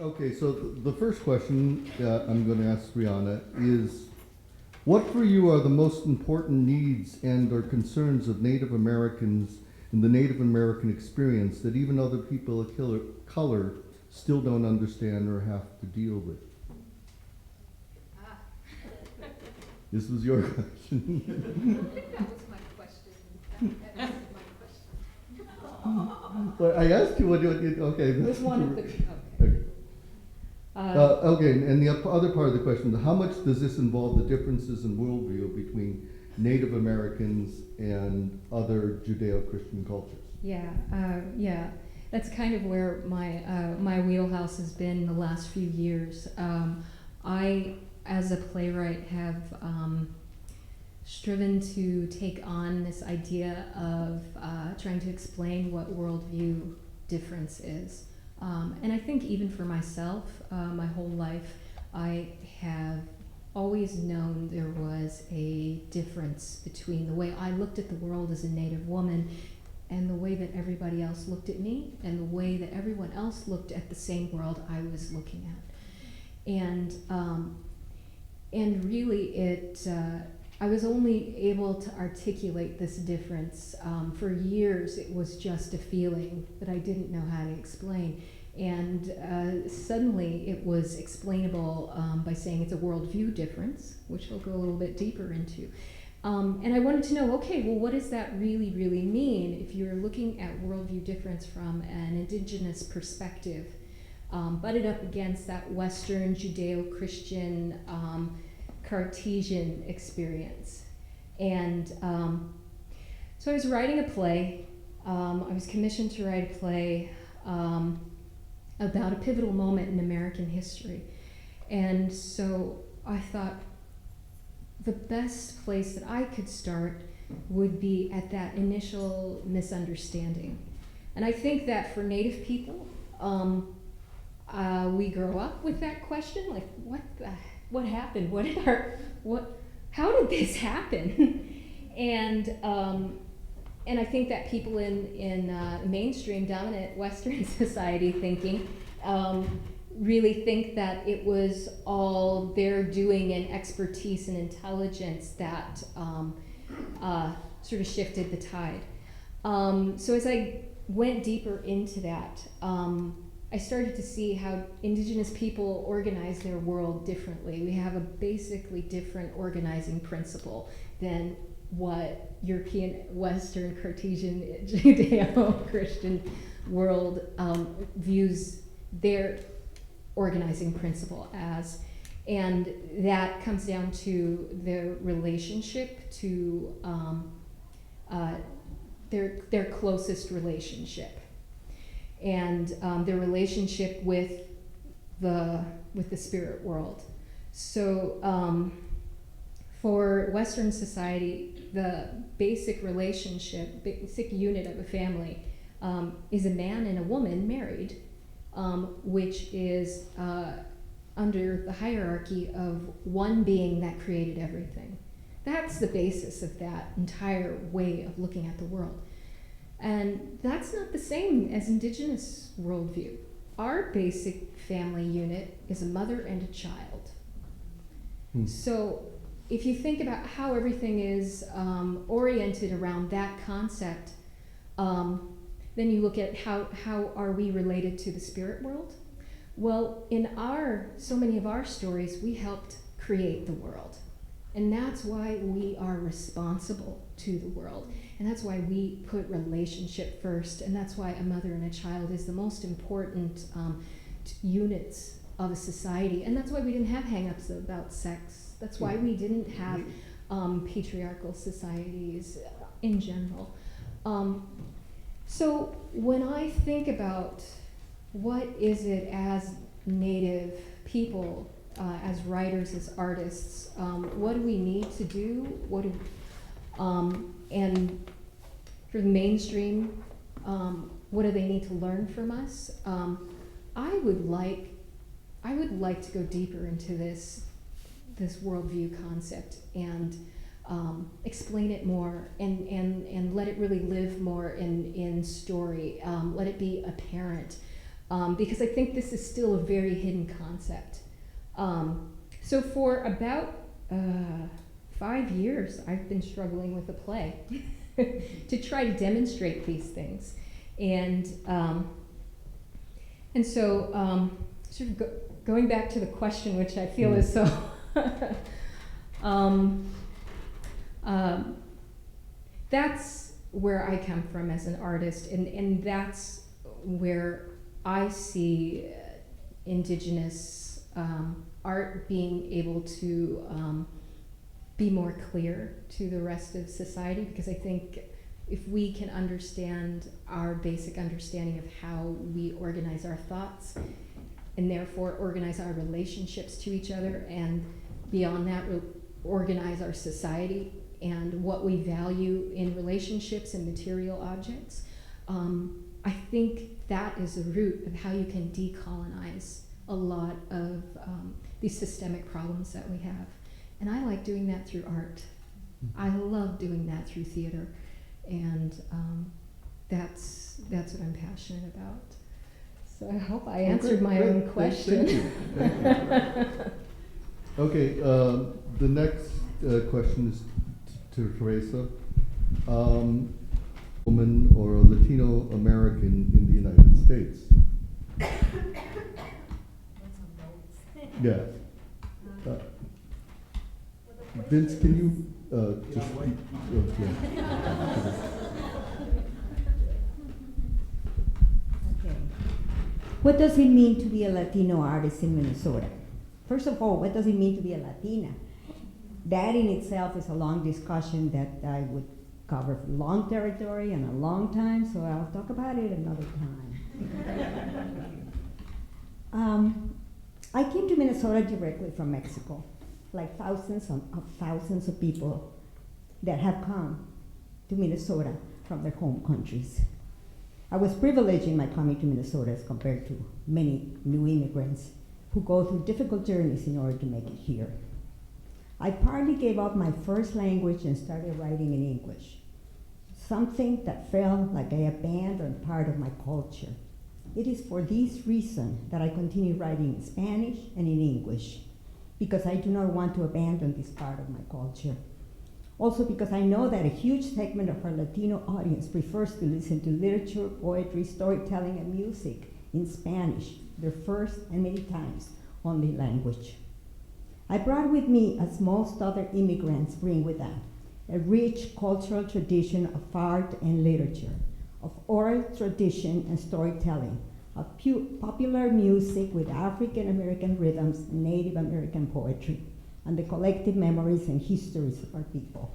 Okay, so the first question I'm going to ask Rhiana is, what for you are the most important needs and or concerns of Native Americans in the Native American experience that even other people of color still don't understand or have to deal with? Ah. This was your question. I think that was my question. That answered my question. Well, I asked you what you, okay. It was one of the, Okay. okay. Okay, and the other part of the question, how much does this involve the differences in worldview between Native Americans and other Judeo-Christian cultures? Yeah. That's kind of where my wheelhouse has been the last few years. I, as a playwright, have striven to take on this idea of trying to explain what worldview difference is. And I think even for myself, my whole life, I have always known there was a difference between the way I looked at the world as a Native woman and the way that everybody else looked at me and the way that everyone else looked at the same world I was looking at. And really I was only able to articulate this difference. For years it was just a feeling that I didn't know how to explain. And suddenly it was explainable by saying it's a worldview difference, which I'll go a little bit deeper into. And I wanted to know, okay, well, what does that really, really mean if you're looking at worldview difference from an indigenous perspective, butted up against that Western Judeo-Christian Cartesian experience. And so I was writing a play. I was commissioned to write a play about a pivotal moment in American history. And so I thought the best place that I could start would be at that initial misunderstanding. And I think that for Native people, we grow up with that question, like, what happened? How did this happen? And I think that people in mainstream dominant Western society thinking really think that it was all their doing and expertise and intelligence that sort of shifted the tide. So as I went deeper into that, I started to see how indigenous people organize their world differently. We have a basically different organizing principle than what European, Western, Cartesian, Judeo-Christian world views their organizing principle as. And that comes down to their relationship to their closest relationship. And their relationship with the spirit world. So for Western society, the basic relationship, basic unit of a family is a man and a woman married, which is under the hierarchy of one being that created everything. That's the basis of that entire way of looking at the world. And that's not the same as indigenous worldview. Our basic family unit is a mother and a child. So if you think about how everything is oriented around that concept, then you look at how are we related to the spirit world? Well, in so many of our stories, we helped create the world. And that's why we are responsible to the world. And that's why we put relationship first. And that's why a mother and a child is the most important units of a society. And that's why we didn't have hang-ups about sex. That's why we didn't have patriarchal societies in general. So when I think about what is it as Native people, as writers, as artists, what do we need to do? And for the mainstream, what do they need to learn from us? I would like to go deeper into this worldview concept and explain it more and let it really live more in story. Let it be apparent. because I think this is still a very hidden concept. So for about 5 years, I've been struggling with the play to try to demonstrate these things. And so sort of going back to the question, which I feel is so that's where I come from as an artist, and that's where I see indigenous art being able to be more clear to the rest of society, because I think if we can understand our basic understanding of how we organize our thoughts and therefore organize our relationships to each other, and beyond that organize our society and what we value in relationships and material objects, I think that is the root of how you can decolonize a lot of these systemic problems that we have. And I like doing that through art. I love doing that through theater. And that's what I'm passionate about. So I hope I answered my own question. Thank you. Okay, the next question is to Teresa. Woman or a Latino American in the United States? Yeah. Vince, can you just speak? Okay. What does it mean to be a Latino artist in Minnesota? First of all, what does it mean to be a Latina? That in itself is a long discussion that I would cover long territory and a long time, so I'll talk about it another time. I came to Minnesota directly from Mexico, like thousands of people that have come to Minnesota from their home countries. I was privileged in my coming to Minnesota as compared to many new immigrants who go through difficult journeys in order to make it here. I partly gave up my first language and started writing in English, something that felt like I abandoned part of my culture. It is for this reason that I continue writing in Spanish and in English, because I do not want to abandon this part of my culture. Also because I know that a huge segment of our Latino audience prefers to listen to literature, poetry, storytelling, and music in Spanish, their first and many times only language. I brought with me, as most other immigrants bring with them, a rich cultural tradition of art and literature, of oral tradition and storytelling, of popular music with African American rhythms and Native American poetry, and the collective memories and histories of our people.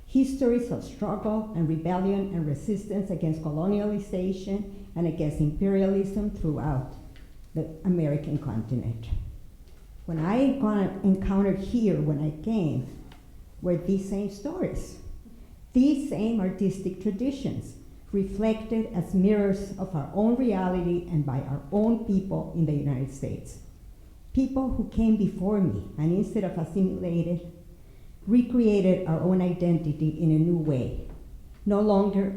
Histories of struggle and rebellion and resistance against colonialization and against imperialism throughout the American continent. When I encountered here when I came were these same stories, these same artistic traditions, reflected as mirrors of our own reality and by our own people in the United States. People who came before me and instead of assimilated, recreated our own identity in a new way, no longer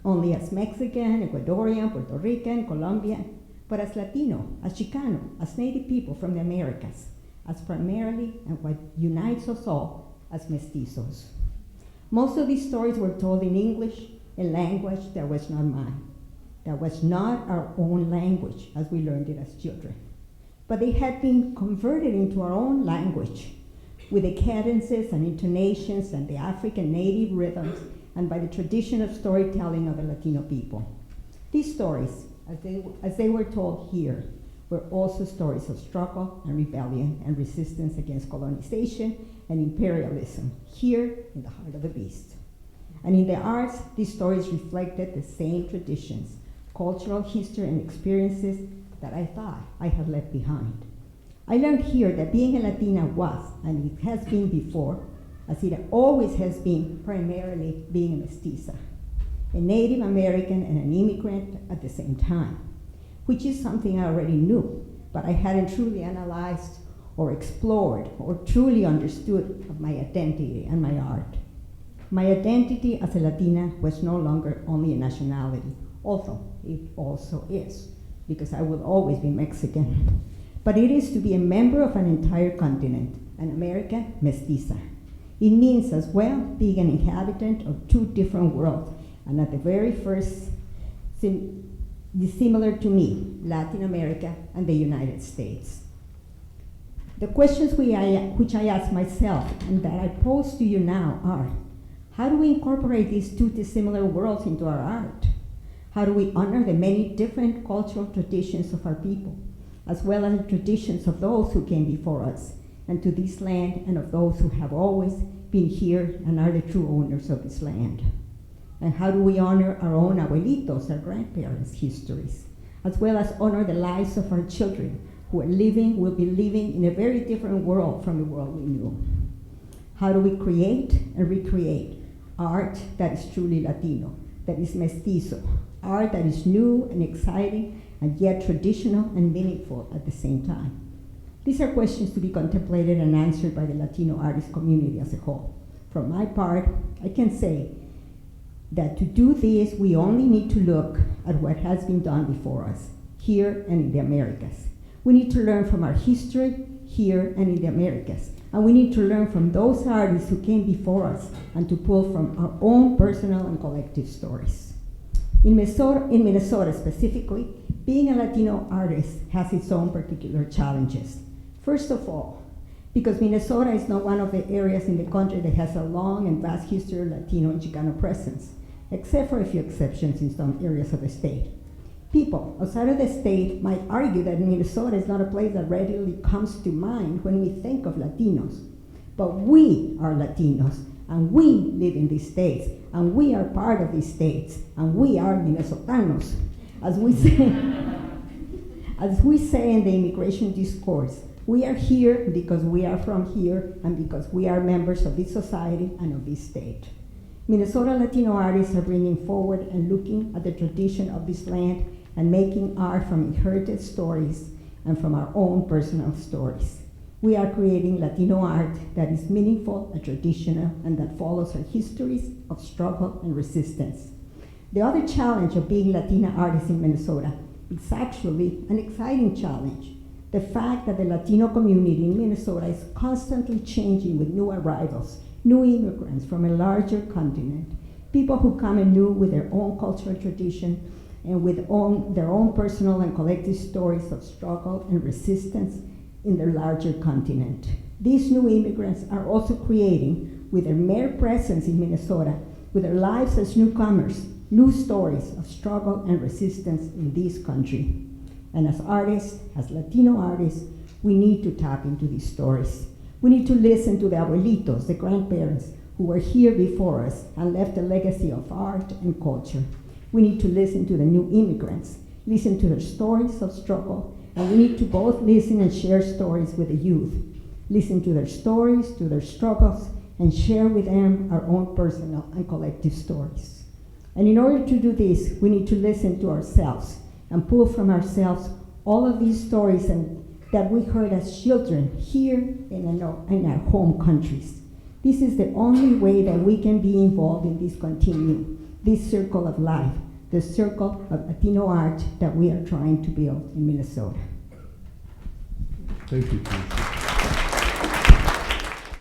only as Mexican, Ecuadorian, Puerto Rican, Colombian, but as Latino, as Chicano, as Native people from the Americas, as primarily and what unites us all as mestizos. Most of these stories were told in English, a language that was not mine, that was not our own language as we learned it as children. But they had been converted into our own language with the cadences and intonations and the African native rhythms and by the tradition of storytelling of the Latino people. These stories, as they were told here, were also stories of struggle and rebellion and resistance against colonization and imperialism here in the heart of the beast. And in the arts, these stories reflected the same traditions, cultural history and experiences that I thought I had left behind. I learned here that being a Latina was, and it has been before, as it always has been, primarily being a mestiza, a Native American and an immigrant at the same time, which is something I already knew, but I hadn't truly analyzed or explored or truly understood of my identity and my art. My identity as a Latina was no longer only a nationality, although it also is, because I will always be Mexican. But it is to be a member of an entire continent, an America mestiza. It means as well being an inhabitant of two different worlds, and at the very first, similar to me, Latin America and the United States. The questions which I ask myself and that I pose to you now are, how do we incorporate these two dissimilar worlds into our art? How do we honor the many different cultural traditions of our people, as well as the traditions of those who came before us, and to this land, and of those who have always been here and are the true owners of this land? And how do we honor our own abuelitos, our grandparents' histories, as well as honor the lives of our children who are living, will be living in a very different world from the world we knew? How do we create and recreate art that is truly Latino, that is mestizo, art that is new and exciting and yet traditional and meaningful at the same time? These are questions to be contemplated and answered by the Latino artist community as a whole. For my part, I can say that to do this, we only need to look at what has been done before us, here and in the Americas. We need to learn from our history here and in the Americas. And we need to learn from those artists who came before us and to pull from our own personal and collective stories. In Minnesota specifically, being a Latino artist has its own particular challenges. First of all, because Minnesota is not one of the areas in the country that has a long and vast history of Latino and Chicano presence, except for a few exceptions in some areas of the state. People outside of the state might argue that Minnesota is not a place that readily comes to mind when we think of Latinos. But we are Latinos, and we live in these states, and we are part of these states, and we are Minnesotanos. As we say in the immigration discourse, we are here because we are from here and because we are members of this society and of this state. Minnesota Latino artists are bringing forward and looking at the tradition of this land and making art from inherited stories and from our own personal stories. We are creating Latino art that is meaningful and traditional and that follows our histories of struggle and resistance. The other challenge of being Latina artists in Minnesota is actually an exciting challenge. The fact that the Latino community in Minnesota is constantly changing with new arrivals, new immigrants from a larger continent, people who come anew with their own cultural tradition and with their own personal and collective stories of struggle and resistance in their larger continent. These new immigrants are also creating, with their mere presence in Minnesota, with their lives as newcomers, new stories of struggle and resistance in this country. And as artists, as Latino artists, we need to tap into these stories. We need to listen to the abuelitos, the grandparents, who were here before us and left a legacy of art and culture. We need to listen to the new immigrants, listen to their stories of struggle, and we need to both listen and share stories with the youth. Listen to their stories, to their struggles, and share with them our own personal and collective stories. And in order to do this, we need to listen to ourselves and pull from ourselves all of these stories that we heard as children here in our home countries. This is the only way that we can be involved in this continuum, this circle of life, the circle of Latino art that we are trying to build in Minnesota. Thank you, Teresa.